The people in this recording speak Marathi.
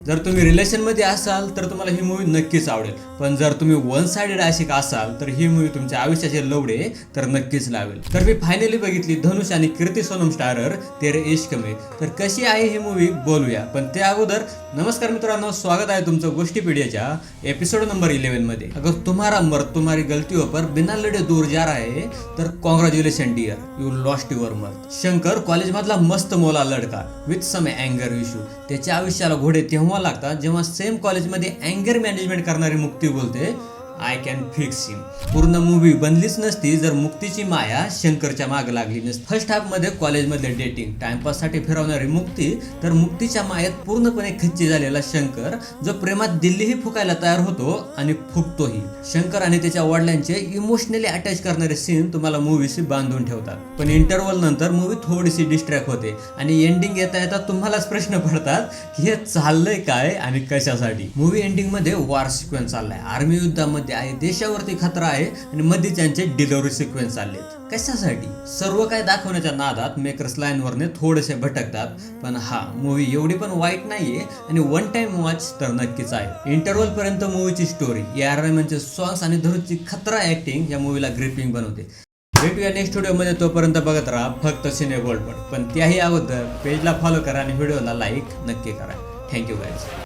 जर तुम्ही रिलेशनमध्ये असाल तर तुम्हाला ही मूवी नक्कीच आवडेल, पण जर तुम्ही वन साइडेड आशिक असाल तर ही मूवी तुमच्या आयुष्याचे लवडे तर नक्कीच लावेल. तर मी फायनली बघितली धनुष आणि कीर्ती सोनम स्टारर तेरे इश्क में. तर कशी आहे ही मूवी बोलूया, पण त्या अगोदर नमस्कार मित्रांनो, स्वागत आहे तुमचं गोष्टीपीडियाच्या एपिसोड नंबर 11 मध्ये. अगर तुम्हारा मर्द तुम्हारी गलतियों पर बिना लड़े दूर जा रहा है तर congratulations dear, you lost your मर्द. शंकर कॉलेजमधला मस्त मोला लडका विथ सम अँगर इश्यू. त्याच्या आयुष्याला घोडे तेव्हा लागतात जेव्हा सेम कॉलेजमध्ये अँगर मॅनेजमेंट करणारी मुक्ती बोलते आय कॅन फिक्स हिम. पूर्ण मूवी बनलीच नसती जर मुक्तीची माया शंकरच्या माग लागली नसती. फर्स्ट हाफ मध्ये कॉलेजमध्ये डेटिंग टाइमपाससाठी फिरवणारी मुक्ती, तर मुक्तीच्या मायात पूर्णपणे खच्ची झालेला शंकर जो प्रेमात दिल्लीही फुकायला तयार होतो आणि फुकतोही. शंकर आणि त्याच्या वडिलांचे इमोशनली अटॅच करणारे सीन तुम्हाला मूवीशी बांधून ठेवतात, पण इंटरव्हल नंतर मूवी थोडीशी डिस्ट्रॅक्ट होते आणि एंडिंग येता येता तुम्हालाच प्रश्न पडतात की हे चाललंय काय आणि कशासाठी. मूवी एंडिंग मध्ये वॉर सिक्वेन्स चाललाय, आर्मी युद्धामध्ये आहे, देशावरती खतरा आहे आणि मध्ये त्यांचे डिलिव्हरी सिक्वेन्स चाललेत. कशासाठी? सर्व काय दाखवण्याच्या नादात मेकर्स लाईनवरने थोडेसे भटकतात, पण हा मूवी एवढी पण वाईट नाहीये आणि वन टाइम वॉच तर नक्कीच आहे. इंटरव्हल पर्यंत मूवीची स्टोरी, AR रहमानचे सॉंग्स आणि धरुची खतरा ऍक्टिंग या मूवीला ग्रिपिंग बनवते. भेटूया नेक्स्ट व्हिडिओमध्ये, तोपर्यंत बघत राहा फक्त सिने गोल्ड. पण त्याही अगोदर पेजला फॉलो करा आणि व्हिडिओला लाईक नक्की करा. Thank you guys.